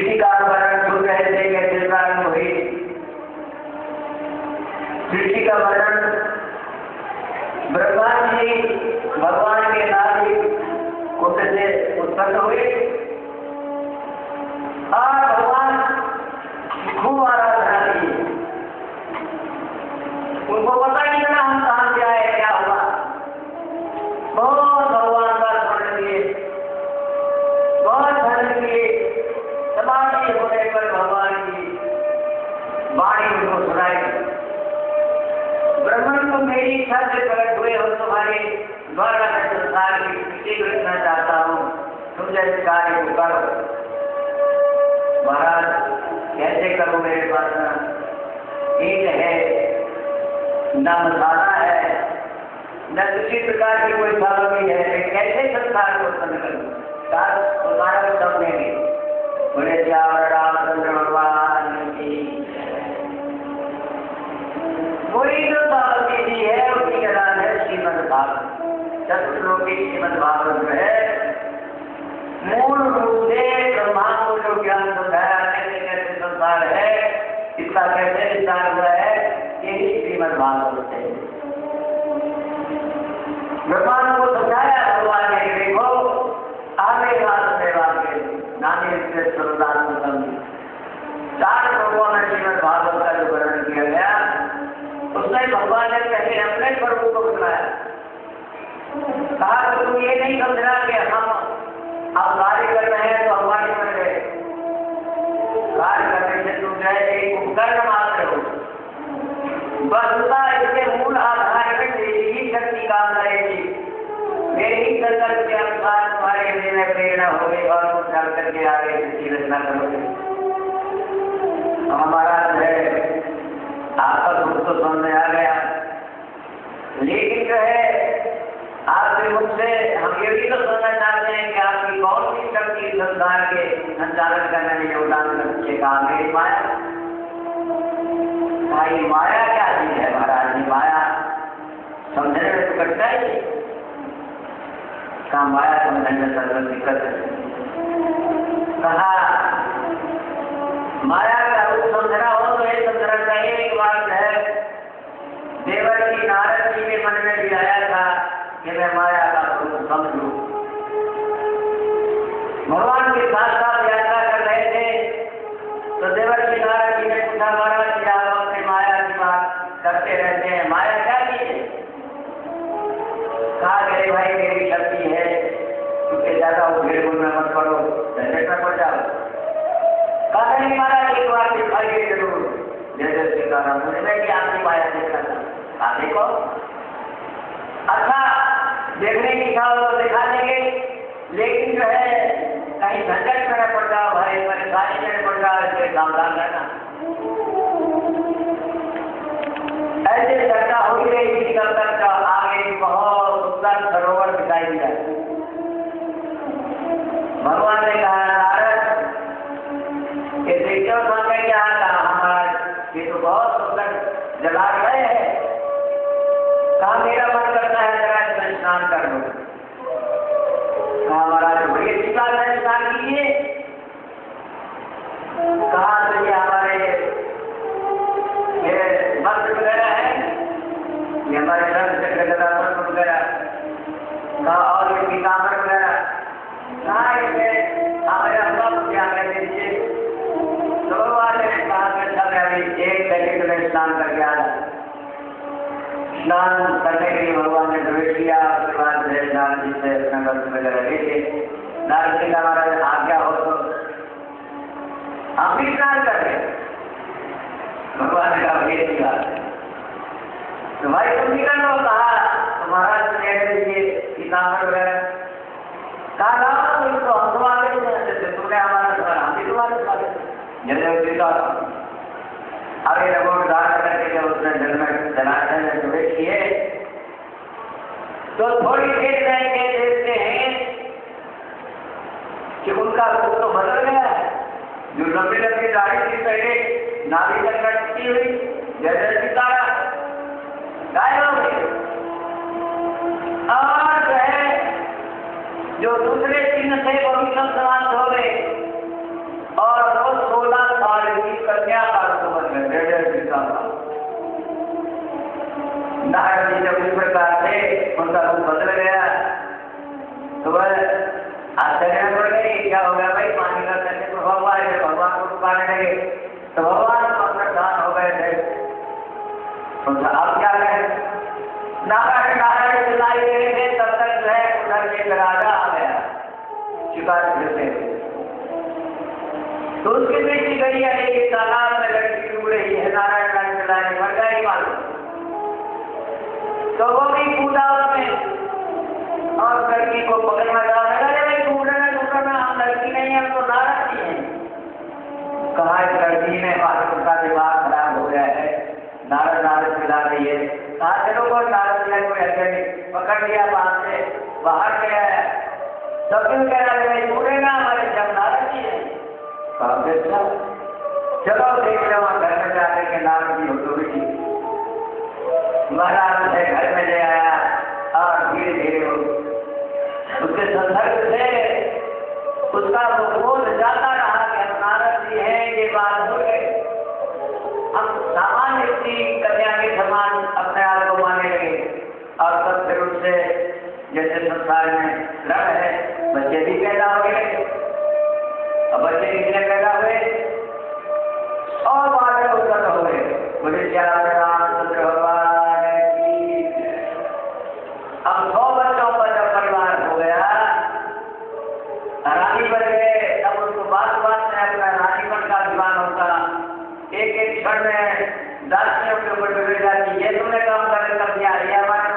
सृष्टि का वर्णन सुन रहे थे, कैसे प्रारंभ हुई सृष्टि का वर्णन। ब्रह्मा जी भगवान के नाभि कुंड से उत्पन्न हुए और भगवान खूब आराधना की। उनको पता नहीं चला हम कहां से आए, क्या हुआ। बहुत भगवान का स्मरण किए, बहुत धन किए। समाधि होने पर भगवान की वाणी उनको सुनाई, ब्रह्मन को मेरी इच्छा से प्रकट हुए हो, तुम्हारे द्वारा मैं संसार की सृष्टि रखना चाहता हूँ, तुम इस कार्य को करो। महाराज कैसे करो, मेरे पास न ईट है, न मसाला है, न किसी प्रकार की कोई सामग्री है, मैं कैसे संसार को उत्पन्न करूँ। तुम्हारा को समझेंगे। बोले श्याम रामचंद्र भगवान की। वही जो सामग्री दी है उसकी का नाम है श्रीमद् भागवत। चतुर्लोकी श्रीमद् भागवत जो है मूल रूप से ब्रह्मा को जो ज्ञान बताया कैसे कैसे संसार है, इसका कैसे विस्तार हुआ है, यही श्रीमद् भागवत है। ब्रह्मा को समझाया भगवान ने, देखो आगे बात सेवा के नानी से सर्वदान चार भगवान में श्रीमद् भागवत का जो वर्णन किया गया, उसमें भगवान ने पहले अपने प्रभु को बताया। कहा तो तुम ये नहीं समझना कि हम अब कार्य कर रहे हैं तो हमारे बन गए। कार्य करने से तुम जो एक उपकरण मात्र हो, वस्तुतः इसके मूल आधार में मेरी ही शक्ति काम करेगी, मेरे ही संकल्प के अनुसार तुम्हारे हृदय में प्रेरणा होगी और तुम चल करके आगे इसकी रचना करोगे। हमारा जो है आपका दुख तो समझ में आ गया, लेकिन जो है आपके मुख से हम ये भी तो सुनना चाहते हैं कि आपकी कौन सी शक्ति संसार के संचालन करने में योगदान करती है। कहा मेरी माया। भाई माया क्या चीज है महाराज जी, माया समझने में तो कटता ही। कहा माया समझने में सर्व दिक्कत है। कहा माया का रूप समझना हो तो ये समझना चाहिए। एक बात है, देवर की नारद जी के मन में भी आया था कि मैं माया का रूप समझूं। भगवान के साथ साथ यात्रा कर रहे थे तो देवर की नारद जी ने पूछा, महाराज जी आप अपने माया की बात करते रहते हैं, माया क्या चीज है। कहा मेरे भाई मेरी शक्ति है, क्योंकि ज्यादा उठेड़ में मत पड़ो, झंझट में पड़ जाओ। कहा नहीं महाराज एक बार दिखाइए जरूर, जैसे सीताराम मुझे कि आपकी माया देखना था। कहा देखो, अच्छा देखने की इच्छा हो तो दिखा देंगे, लेकिन जो है कहीं झंझट में न पड़ जाओ, भाई परेशानी में पड़ जाओ, इसलिए सावधान रहना। ऐसे चर्चा हो ही रही थी कब तक का आगे बहुत सुंदर सरोवर दिखाई दिया। भगवान ने कहा नारद ये देखो मांगे क्या हमारा, ये तो बहुत सुंदर जलाशय है। कहा मेरा मन करता है जरा इसमें स्नान कर लो। कहा महाराज बड़ी अच्छी बात है, स्नान कीजिए। कहा तो ये हमारे ये वस्त्र वगैरह है, ये हमारे रंग से वस्त्र वगैरह। कहा और ये पीताम्बर वगैरह। कहा इसमें हमारे अम्बा को क्या कर दीजिए। तो भगवान ने कहा कि सब अभी एक पैकेट में स्नान करके आ जाए। स्नान करने के लिए भगवान ने प्रवेश किया। उसके बाद नारद जी से अपना वस्त्र वगैरह लेके नारद जी का हमारा आज्ञा हो तो हम भी स्नान कर रहे। भगवान ने कहा ये बात है तो भाई तुम निकल लो। कहा तो महाराज ने ये पीताम्बर वगैरह कहा तो इसको हम तुम्हारे तुमने हमारा सवाल हम भी तुम्हारे सवाल। अरे रघुवर धारण करके जब उसने जल में जलाशय में प्रवेश किए तो थोड़ी देर में ये देखते हैं कि उनका रूप तो बदल गया है। जो लंबी लंबी दाढ़ी थी पहले नाभि तक लटकी हुई जैसे सितारा गायब हो गई। और जो है जो दूसरे चिन्ह थे वो भी सब समाप्त हो गए और पाने लगे तो भगवान तो अंतर्धान हो गए थे। तो अब क्या करें, नारायण नारायण चिल्लाई दे रहे थे, तब तक जो है उधर एक राजा आ गया शिकार करते हुए। तो उसकी बेटी गई अरे ये तालाब में लड़की डूब रही है, नारायण नारायण चिल्लाने मर गई मालूम। तो वो भी कूदा उसमें और लड़की को पकड़ना चाहा, अरे ढूंढना हम लड़की नहीं हम तो नारद जी हैं। कहा इस लड़की ने मालूम का दिमाग खराब हो गया है, नारद नारद चिल्ला रही है। कहा चलो वो नारद जी को ऐसे पकड़ लिया, बाहर से बाहर गया है। तो क्यों कह रहा है ढूंढेगा हमारे जब नारद जी है। कहा चलो देख लो वहां घर में जाकर के नारद जी हो तो भी महाराज से घर में ले आया और धीरे धीरे उसके संदर्भ से उसका वो बोध जाता रहा कि हम नारद जी हैं, ये बात हो गई। हम सामान्य स्त्री कन्या के समान अपने आप को मानने लगे और तब फिर उससे जैसे संसार में रण है, बच्चे भी पैदा हो गए। अब बच्चे कितने पैदा हुए और बातें उत्पन्न हो गए। बोले रामचंद्र भगवान की। अब 100 बच्चों का जब परिवार हो गया, रानी बन गए, तब उसको बात बात में अपना रानीपन का अभिमान होता। एक एक क्षण में दासियों के ऊपर बिगड़ जाती, ये तुमने काम कर दिया, ये हमारे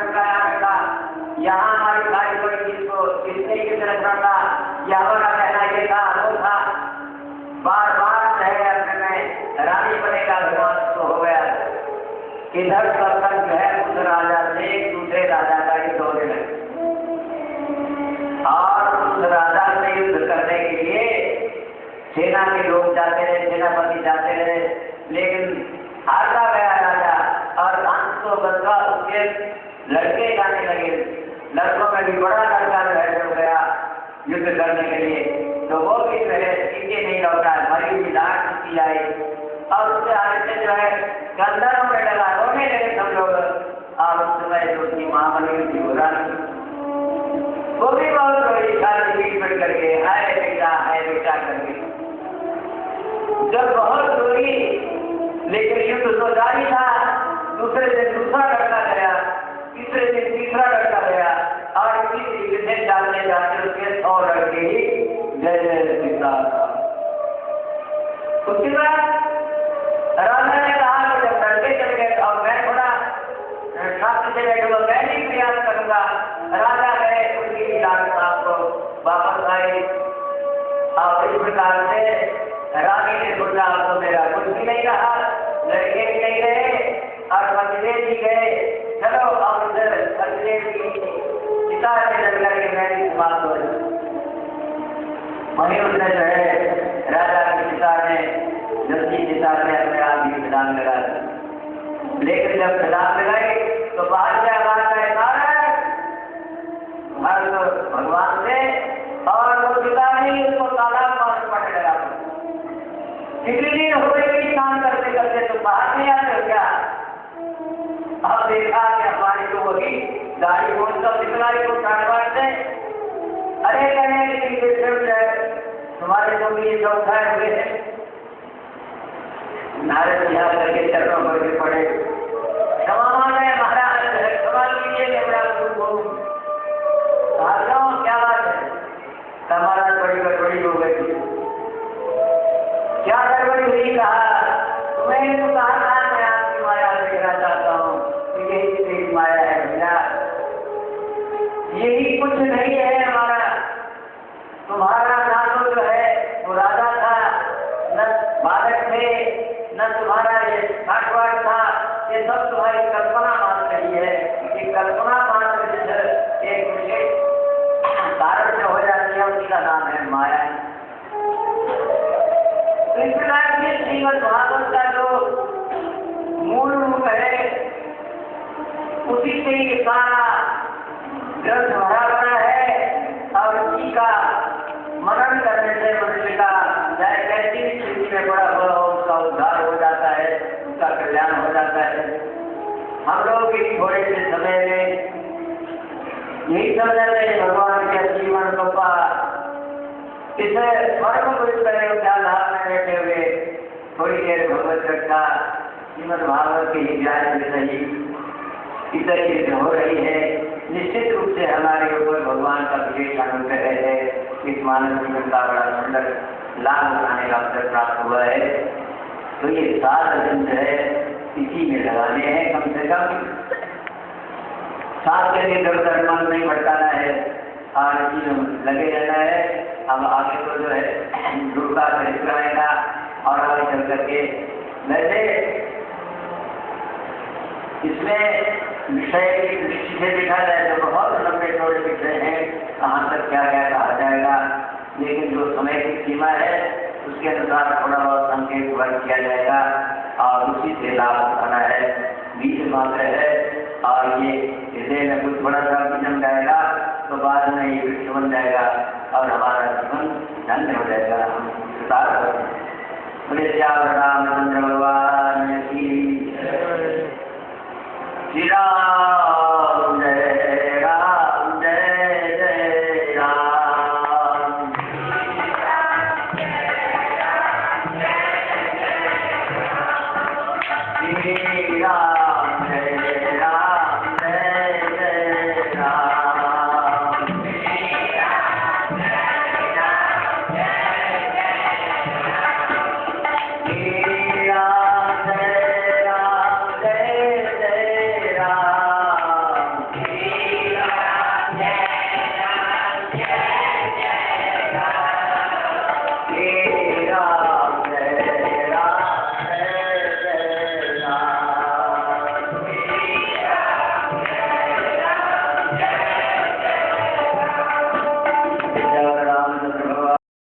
यहाँ हमारी खाई पड़ी, जिसको किसने की तरफ रखा, यह हमारा कहना ये था वो था। बार बार है अपने में रानी बने का अभिमान तो हो गया। इधर सत्संग जो है उस राजा से दूसरे राजा का युद्ध होने लगे और उस राजा से युद्ध करने के लिए सेना के लोग जाते रहे, सेनापति जाते रहे, लेकिन हारता गया राजा। और अंत तो बदला उसके लड़के जाने लगे, लड़कों में भी बड़ा लड़का जो है हो गया युद्ध करने के लिए। तो वो भी जो है सीधे नहीं लौटा, मरी हुई लाट की आई और उससे आगे से जो है गंधर्व में लगा, रोने लगे सब लोग। और उस समय जो उसकी माँ बनी हुई थी वो रानी, वो भी बहुत रोई, सारी पीठ पड़ करके है बेटा करके। जब बहुत रोई, लेकिन युद्ध तो जारी था। दूसरे दिन दूसरा लड़का गया, तीसरे दिन तीसरा लड़का गया और इसी तरीके से जाते जाते उसके 100 लड़के ही जय जय सीता। उसके बाद राजा ने कहा कि जब लड़के चल गए और मैं थोड़ा शास्त्र से बैठूंगा, मैं भी प्रयास करूंगा। राजा गए, उनकी लाट साहब को वापस आई और इस प्रकार से रानी ने सोचा तो मेरा कुछ भी नहीं रहा, लड़के भी नहीं रहे और पतिदेव भी गए। चलो अब उधर पतिदेव की पिता से लग करके मैं भी समाप्त हो जाऊं। वहीं उसने जो है राजा के पिता ने जल्दी पिता ने अपने आप ही छलांग लगा दी। लेकिन जब छलांग लगाई तो बाहर से आवाज आए भगवान से, और वो पिता ने उसको तालाब मार पड़ने लगा। कितनी देर हो गई काम करते करते तो बाहर नहीं आते हो क्या? अब देखा कि हमारी तो होगी गाड़ी को दिखलाई को काटवाते। अरे कहने तुम्हारे को भी ये सब उठाए हुए हैं। नारद जी करके चरणों पर भी पड़े, क्षमा मांगे महाराज, क्षमा कीजिए क्या बात है? हमारा बड़ी गड़बड़ी हो गई। क्या गड़बड़ी हुई? कहा तुम्हें तो कहा था मैं आपकी माया देखना चाहता हूँ, तो यही तेरी माया है भैया, यही कुछ नहीं है हमारा। तुम्हारा नाम जो है वो राजा था, न बालक थे, न तुम्हारा ये ठाटवाड़ था, ये सब तुम्हारी कल्पना मान रही है। ये कल्पना मात्र एक विशेष कारण जो हो जाती है उसका नाम है माया। इस प्रकार से श्रीमद् भागवत का जो मूल रूप है उसी से ये सारा ग्रंथ भरा बना है और उसी का मनन करने से मनुष्य का चाहे कैसी भी स्थिति में बड़ा हुआ हो उसका उद्धार हो जाता है, उसका कल्याण हो जाता है। हम लोग भी थोड़े से समय में यही समझते हैं भगवान के जीवन को इसे स्वर्ग को इस तरह ख्याल में बैठे हुए भगवत चर्चा श्रीमद् भागवत के ही व्यास सही इस तरीके से हो रही है। निश्चित रूप से हमारे ऊपर भगवान का विशेष अनुग्रह है। इस मानव जीवन का बड़ा सुंदर लाभ उठाने का अवसर प्राप्त हुआ है। तो ये 7 दिन जो है इसी में लगाने हैं, कम से कम 7 दिन इधर उधर मन नहीं भटकाना है और इसी में लगे रहना है। अब आगे तो जो है दुर्गा चरित्र आएगा और आगे चल करके वैसे इसमें विषय की दृष्टि से देखा जाए तो बहुत लंबे चौड़े विषय हैं, कहाँ तक क्या क्या कहा जाएगा, लेकिन जो समय की सीमा है उसके अनुसार थोड़ा बहुत संकेत वर्ग किया जाएगा और उसी से लाभ उठाना है। बीज मात्र है और ये हृदय में कुछ थोड़ा सा जम जाएगा तो बाद में ये वृक्ष बन जाएगा और हमारा जीवन धन्य हो जाएगा। हम सुधार बोले श्याम रामचंद्र भगवान की श्री राम